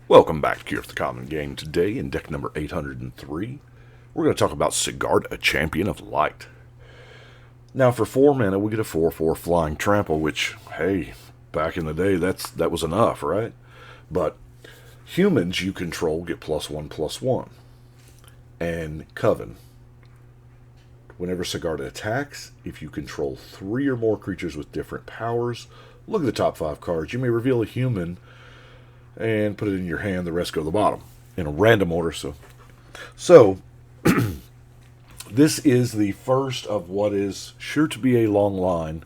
Welcome back to Cure the Common Game. Today, in deck number 803, we're going to talk about Sigarda, Champion of Light. Now, for 4 mana, we get a 4/4 Flying Trample, which, hey, back in the day, that was enough, right? But humans you control get +1/+1. And Coven. Whenever Sigarda attacks, if you control 3 or more creatures with different powers, look at the top 5 cards. You may reveal a human and put it in your hand. The rest go to the bottom in a random order. So this is the first of what is sure to be a long line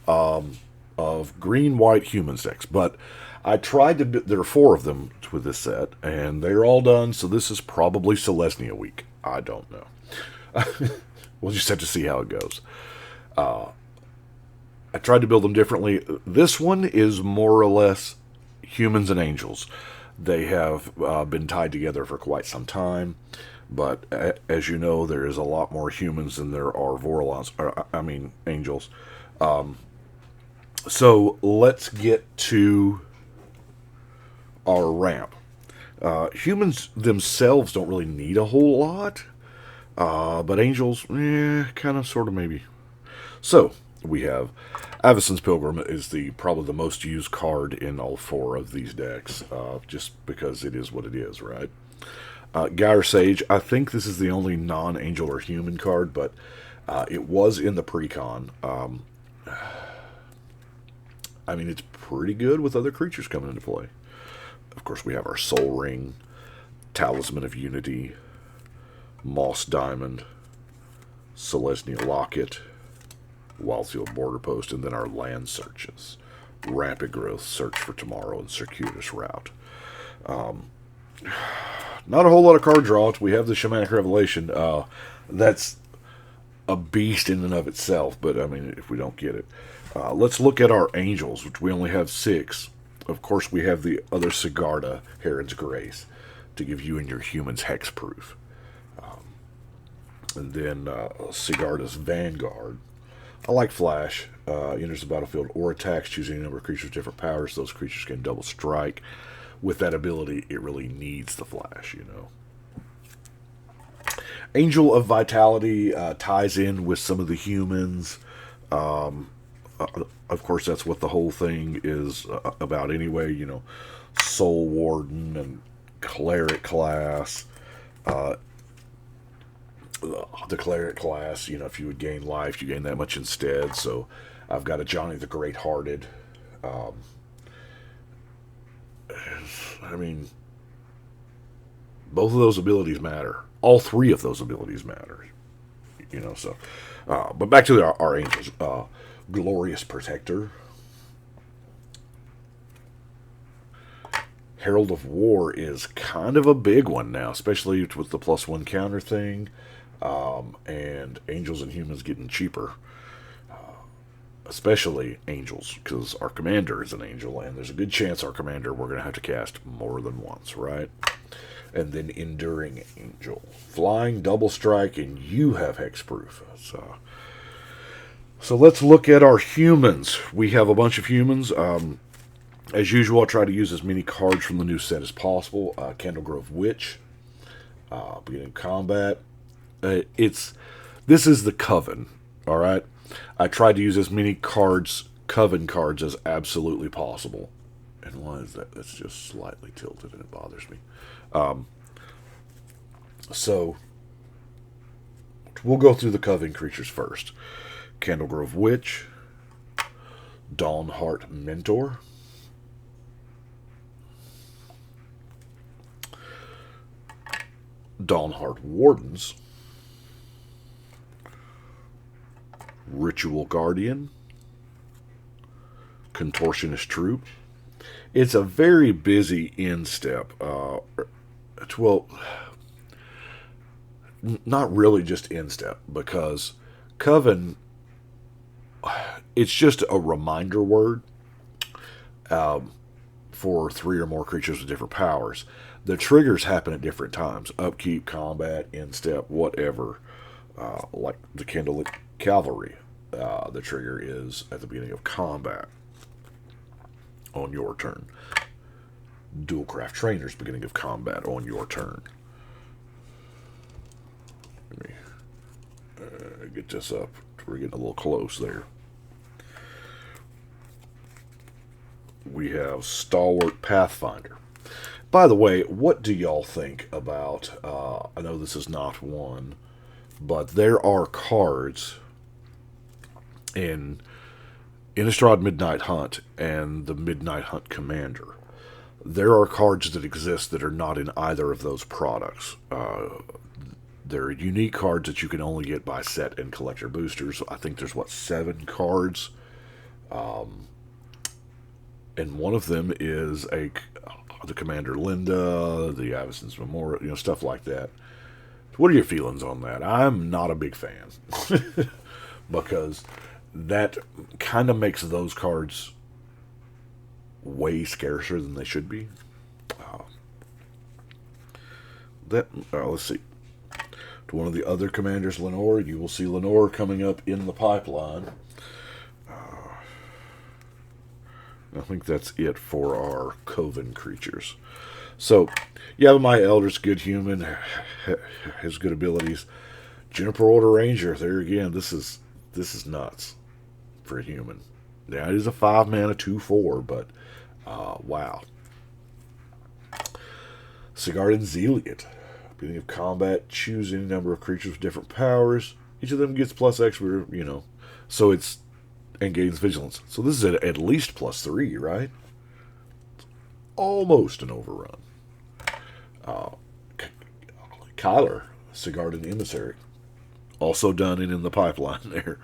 of green-white humans decks. But I tried to. There are 4 of them with this set, and they're all done. So this is probably Selesnya week. I don't know. We'll just have to see how it goes. I tried to build them differently. This one is more or less humans and angels. They have been tied together for quite some time, but as you know, there is a lot more humans than there are angels. So let's get to our ramp. Humans themselves don't really need a whole lot, but angels, kind of, sort of, maybe. So we have Avacyn's Pilgrim is probably the most used card in all 4 of these decks, just because it is what it is, right? Gyre Sage, I think this is the only non-angel or human card, but it was in the pre-con. It's pretty good with other creatures coming into play. Of course, we have our Soul Ring, Talisman of Unity, Moss Diamond, Selesnya Locket, Wildfield Border Post, and then our land searches. Rampant Growth, Search for Tomorrow, and Circuitous Route. Not a whole lot of card draw. We have the Shamanic Revelation. That's a beast in and of itself, but if we don't get it. Let's look at our angels, which we only have 6. Of course, we have the other Sigarda, Heron's Grace, to give you and your humans hexproof. And then Sigarda's Vanguard. I like Flash. Enters the battlefield or attacks, choosing a number of creatures with different powers. Those creatures can double strike. With that ability, it really needs the Flash, Angel of Vitality ties in with some of the humans. Of course, that's what the whole thing is about anyway. Soul Warden and Cleric class. The Cleric class, if you would gain life, you gain that much instead. So I've got a Johnny the Great-Hearted. Both of those abilities matter. All 3 of those abilities matter. But back to our angels. Glorious Protector. Herald of War is kind of a big one now, especially with the +1 counter thing. And angels and humans getting cheaper. Especially angels, because our commander is an angel, and there's a good chance our commander we're going to have to cast more than once, right? And then Enduring Angel. Flying, double strike, and you have hexproof. So let's look at our humans. We have a bunch of humans. As usual, I'll try to use as many cards from the new set as possible. Candlegrove Witch. Beginning combat. This is the Coven, alright? I tried to use as many Coven cards as absolutely possible. And why is that? That's just slightly tilted and it bothers me. So, we'll go through the Coven creatures first. Candlegrove Witch. Dawnheart Mentor. Dawnheart Wardens. Ritual Guardian. Contortionist Troop. It's a very busy instep. Not really just instep, because Coven, it's just a reminder word for 3 or more creatures with different powers. The triggers happen at different times. Upkeep, combat, instep, whatever. Like the Candlelit Cavalry. The trigger is at the beginning of combat on your turn. Dualcraft Trainers, beginning of combat on your turn. Let me get this up. We're getting a little close there. We have Stalwart Pathfinder. By the way, what do y'all think about, I know this is not one, but there are cards in Innistrad Midnight Hunt and the Midnight Hunt Commander. There are cards that exist that are not in either of those products. They're unique cards that you can only get by set and collector boosters. I think there's, 7 cards? And one of them is the Commander Linda, the Avison's Memorial, stuff like that. What are your feelings on that? I'm not a big fan. Because that kind of makes those cards way scarcer than they should be. Let's see. To one of the other commanders, Lenore, you will see Lenore coming up in the pipeline. I think that's it for our Coven creatures. So, Yavimaya Elder's good human, has good abilities. Juniper Order Ranger, there again, this is nuts for a human. Now, it is a 5-mana 2/4, but wow. Sigarda and Zealot. Beginning of combat, choose any number of creatures with different powers. Each of them gets +X, so it's, and gains vigilance. So this is at least +3, right? It's almost an overrun. Kyler, Sigarda and Emissary. Also done and in the pipeline there.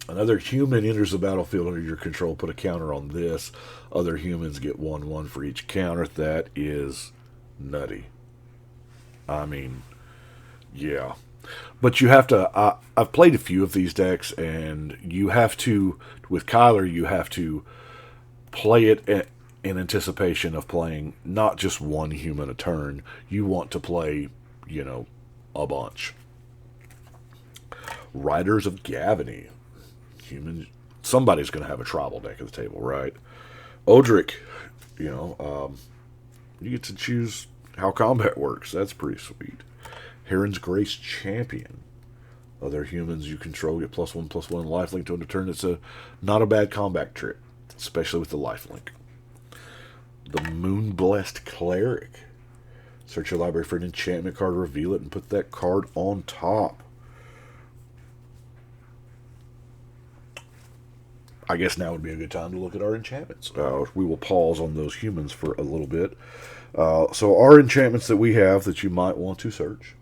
Another human enters the battlefield under your control. Put a counter on this. Other humans get 1/1 for each counter. That is nutty. I mean, yeah. But you have to... I've played a few of these decks, and you have to... With Kyler, you have to play it in anticipation of playing not just one human a turn. You want to play, a bunch. Riders of Gavany. Human, somebody's going to have a tribal deck at the table, right? Odric, you get to choose how combat works. That's pretty sweet. Heron's Grace Champion. Other humans you control get +1/+1 lifelink to end a turn. It's not a bad combat trick, especially with the lifelink. The Moonblessed Cleric. Search your library for an enchantment card, reveal it, and put that card on top. I guess now would be a good time to look at our enchantments. We will pause on those humans for a little bit. So our enchantments that we have that you might want to search.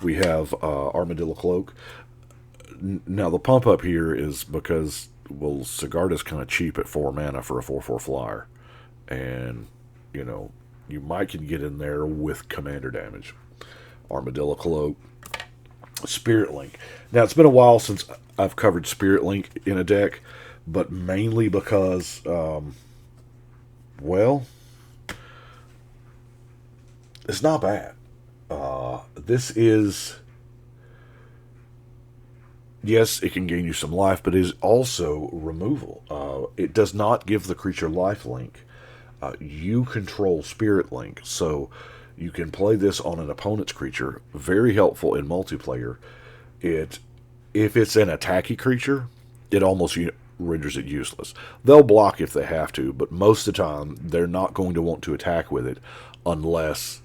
We have Armadillo Cloak. Now the pump up here is because, Sigarda's kind of cheap at 4 mana for a 4/4 flyer. And, you might can get in there with commander damage. Armadillo Cloak. Spirit Link. Now, it's been a while since I've covered Spirit Link in a deck, but mainly because, it's not bad. This is... Yes, it can gain you some life, but it is also removal. It does not give the creature lifelink. You control Spirit Link, so you can play this on an opponent's creature. Very helpful in multiplayer. If it's an attacky creature, it almost renders it useless. They'll block if they have to, but most of the time, they're not going to want to attack with it unless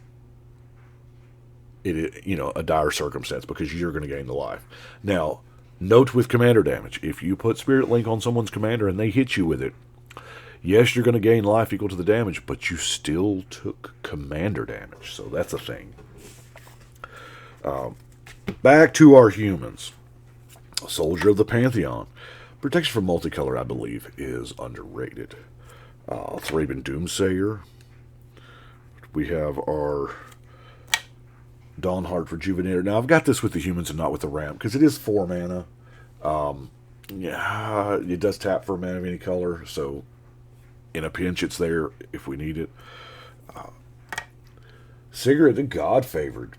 it, a dire circumstance, because you're going to gain the life. Now, note with commander damage, if you put Spirit Link on someone's commander and they hit you with it, yes, you're going to gain life equal to the damage, but you still took commander damage, so that's a thing. Back to our humans. Soldier of the Pantheon. Protection from multicolor, I believe, is underrated. Thraben Doomsayer. We have our Dawnheart Rejuvenator. Now, I've got this with the humans and not with the ramp, because it is 4 mana. It does tap for a mana of any color, so in a pinch, it's there if we need it. Sigarda the God-Favored.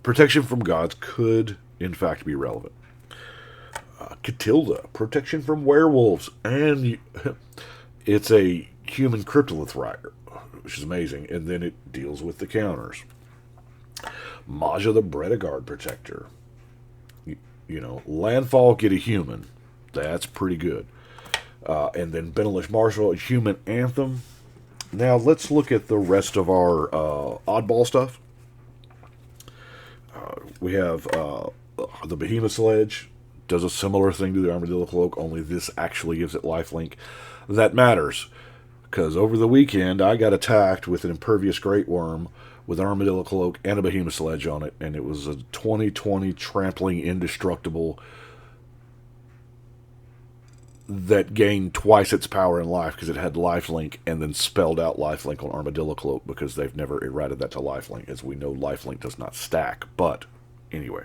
Protection from gods could, in fact, be relevant. Catilda, protection from werewolves, and it's a human cryptolith rider, which is amazing, and then it deals with the counters. Maja the Bredegard protector. You know, landfall, get a human. That's pretty good. And then Benelish Marshall, a human anthem. Now let's look at the rest of our oddball stuff. We have the Behemoth Sledge. Does a similar thing to the Armadillo Cloak, only this actually gives it lifelink. That matters, because over the weekend I got attacked with an Impervious Great Worm with an Armadillo Cloak and a Behemoth Sledge on it, and it was a 2020 Trampling Indestructible that gained twice its power in life because it had lifelink, and then spelled out lifelink on Armadillo Cloak because they've never errated that to lifelink. As we know, lifelink does not stack. But anyway,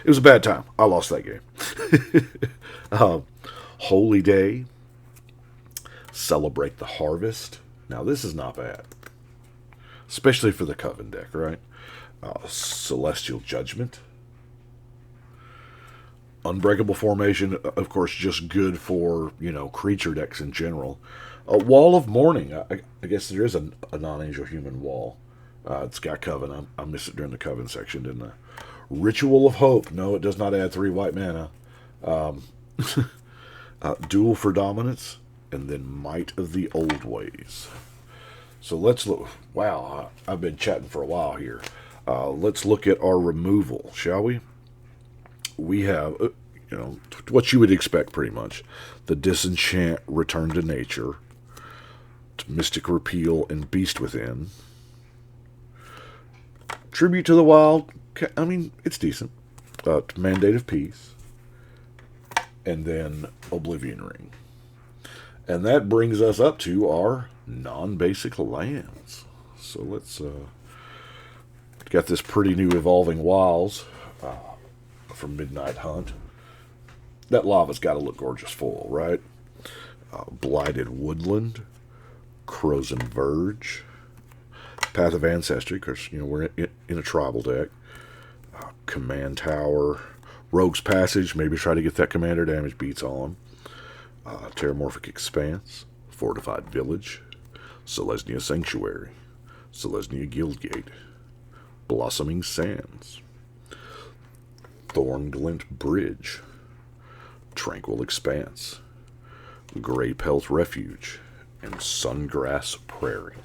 it was a bad time. I lost that game. Holy Day. Celebrate the Harvest. Now this is not bad, especially for the Coven deck, right? Celestial Judgment. Unbreakable Formation, of course, just good for, you know, creature decks in general. Wall of Mourning. I guess there is a non-angel human wall. It's got Coven. I missed it during the Coven section, didn't I? Ritual of Hope. No, it does not add 3 white mana. Duel for Dominance. And then Might of the Old Ways. So let's look. Wow, I've been chatting for a while here. Let's look at our removal, shall we? We have, you know, what you would expect pretty much. The Disenchant, Return to Nature, Mystic Repeal, and Beast Within. Tribute to the Wild, I mean, it's decent. Mandate of Peace. And then Oblivion Ring. And that brings us up to our non-basic lands. So let's, got this pretty new Evolving Wilds from Midnight Hunt. That lava's got to look gorgeous full, right? Blighted Woodland, Crozen Verge, Path of Ancestry, because, you know, we're in a tribal deck. Command Tower, Rogue's Passage, maybe try to get that commander damage beats on. Terramorphic Expanse, Fortified Village, Selesnya Sanctuary, Selesnya Guildgate, Blossoming Sands, Thornglint Bridge, Tranquil Expanse, Grey Pelt Refuge, and Sungrass Prairie.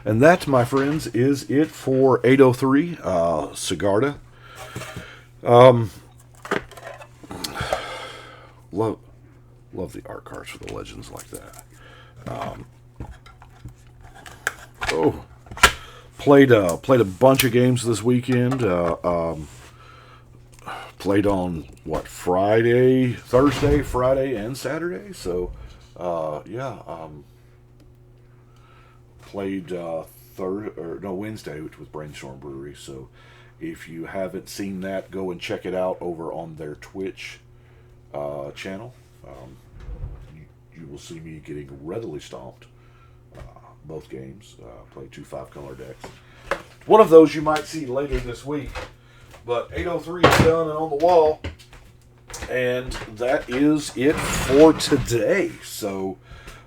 And that, my friends, is it for 803 Sigarda. Love the art cards for the legends like that. Played a bunch of games this weekend. Played on Thursday, Friday, and Saturday. So played Wednesday, which was Brainstorm Brewery. So if you haven't seen that, go and check it out over on their Twitch channel. You will see me getting readily stomped. Both games. Played 2 5-color decks. One of those you might see later this week. But 803 is done and on the wall. And that is it for today. So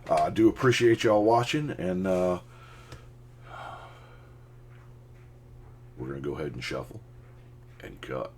I do appreciate y'all watching. And we're going to go ahead and shuffle and cut.